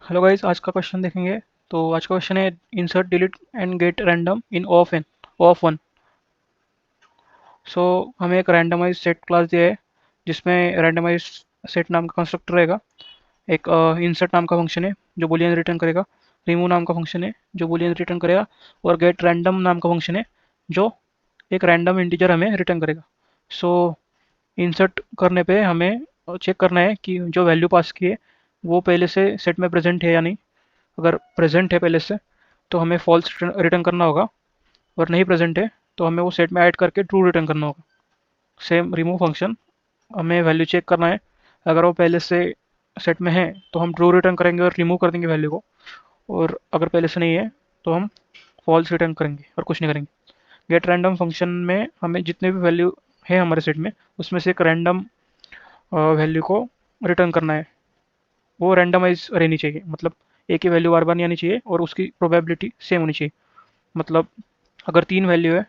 Hello guys, आज का question देखेंगे। तो आज का क्वेश्चन है insert delete and get random in of one. So हमें एक रैंडमाइज सेट क्लास दिया है जिसमें रैंडमाइज सेट नाम का कंस्ट्रक्टर रहेगा। एक इंसर्ट नाम का फंक्शन है जो बूलियन रिटर्न करेगा। रिमूव नाम का फंक्शन है जो बूलियन रिटर्न करेगा। और गेट रैंडम नाम का फंक्शन है जो एक रैंडम इंटीजर हमें रिटर्न करेगा। सो इंसर्ट करने पे हमें चेक करना है कि जो वैल्यू पास की है वो पहले से सेट में प्रेजेंट है या नहीं। अगर प्रेजेंट है पहले से तो हमें फॉल्स रिटर्न करना होगा, और नहीं प्रेजेंट है तो हमें वो सेट में ऐड करके ट्रू रिटर्न करना होगा। सेम रिमूव फंक्शन, हमें वैल्यू चेक करना है। अगर वो पहले से सेट में है तो हम ट्रू रिटर्न करेंगे और रिमूव कर देंगे वैल्यू को। और अगर पहले से नहीं है तो हम फॉल्स रिटर्न करेंगे और कुछ नहीं करेंगे। गेट रैंडम फंक्शन में हमें जितने भी वैल्यू है हमारे सेट में उसमें से एक रैंडम वैल्यू को रिटर्न करना है। वो रैंडमाइज रहनी चाहिए, मतलब एक ही वैल्यू बार बार नहीं आनी चाहिए और उसकी प्रोबेबिलिटी सेम होनी चाहिए। मतलब अगर 3 वैल्यू है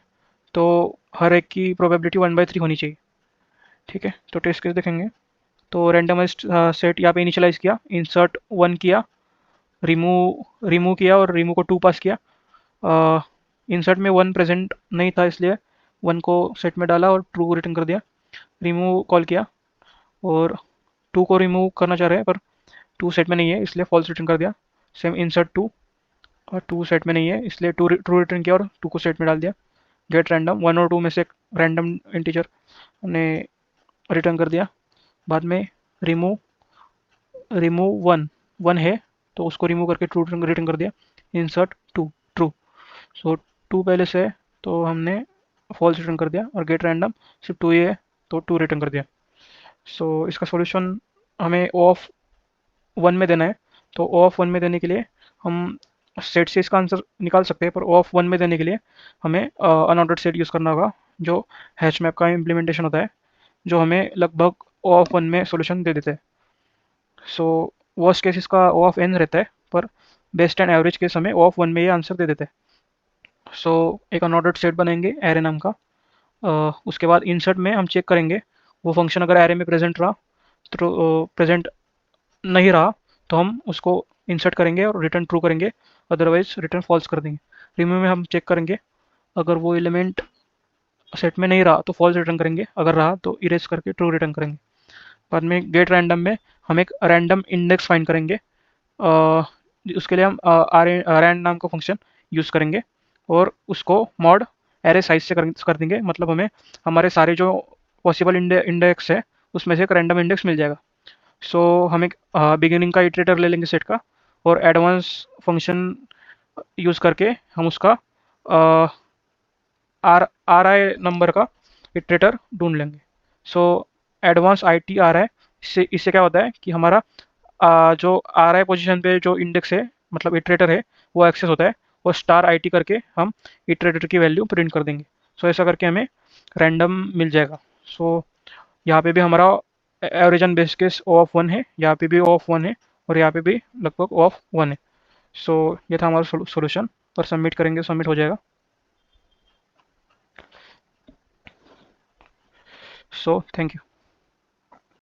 तो हर एक की प्रोबेबिलिटी 1/3 होनी चाहिए। ठीक है, तो टेस्ट केस देखेंगे। तो रैंडमाइज्ड सेट यहाँ पे इनिशियलाइज किया, इंसर्ट 1 किया, रिमूव रिमूव किया और रिमूव को 2 पास किया। इंसर्ट में 1 प्रेजेंट नहीं था इसलिए 1 को सेट में डाला और ट्रू रिटर्न कर दिया। रिमूव कॉल किया और 2 को रिमूव करना चाह रहे हैं पर 2 सेट में नहीं है इसलिए फॉल्स रिटर्न कर दिया। सेम इंसर्ट 2, और 2 सेट में नहीं है इसलिए ट्रू रिटर्न किया और 2 को सेट में डाल दिया। गेट रैंडम 1 और 2 में से एक रैंडम इंटीजर ने रिटर्न कर दिया। बाद में रिमूव रिमूव वन, वन है तो उसको रिमूव करके ट्रू रिटर्न कर दिया। Insert to, true. सो 2 पहले से है तो हमने फॉल्स रिटर्न कर दिया, और गेट रैंडम सिर्फ 2 ही है तो 2 रिटर्न कर दिया। सो इसका सॉल्यूशन हमें ऑफ 1 में देना है। तो ऑफ 1 में देने के लिए हम सेट से इसका आंसर निकाल सकते हैं, पर ऑफ 1 में देने के लिए हमें अनऑर्डर्ड सेट यूज़ करना होगा जो हैश मैप का इम्प्लीमेंटेशन होता है, जो हमें लगभग ओ ऑफ 1 में सॉल्यूशन दे देते हैं। सो वर्स्ट केस इसका ओ ऑफ एन रहता है, पर बेस्ट एंड एवरेज केस हमें ओ ऑफ 1 में ये आंसर दे देते हैं। सो एक अनऑर्डर्ड सेट बनेंगे एरे नाम का। उसके बाद इंसर्ट में हम चेक करेंगे वो फंक्शन अगर एरे में प्रेजेंट रहा तो प्रेजेंट नहीं रहा तो हम उसको इंसर्ट करेंगे और रिटर्न ट्रू करेंगे, अदरवाइज रिटर्न फॉल्स कर देंगे। रिमूव में हम चेक करेंगे अगर वो एलिमेंट सेट में नहीं रहा तो फॉल्स रिटर्न करेंगे, अगर रहा तो इरेज करके ट्रू रिटर्न करेंगे। बाद में गेट रैंडम में हम एक रैंडम इंडेक्स फाइंड करेंगे। उसके लिए हम रैंड नाम का फंक्शन यूज़ करेंगे और उसको मॉड एरे साइज से कर देंगे। मतलब हमें हमारे सारे जो पॉसिबल इंडेक्स है उसमें से एक रैंडम इंडेक्स मिल जाएगा। सो हम एक बिगिनिंग का इटरेटर ले लेंगे सेट का, और एडवांस फंक्शन यूज़ करके हम उसका आर आर आई नंबर का इटरेटर ढूंढ लेंगे। सो एडवांस आई टी आ रहा है, इससे क्या होता है कि हमारा जो आर आई पोजिशन पे जो इंडेक्स है, मतलब इटरेटर है, वो एक्सेस होता है, और स्टार आई टी करके हम इटरेटर की वैल्यू प्रिंट कर देंगे। सो ऐसा करके हमें रैंडम मिल जाएगा। सो यहाँ पे भी हमारा average and best case O of 1 है, यहाँ पे भी ओ ऑफ 1 है, और यहाँ पे भी लगभग ओ ऑफ 1 है। सो ये था हमारा सोल्यूशन, और सबमिट करेंगे, सबमिट हो जाएगा। So thank you.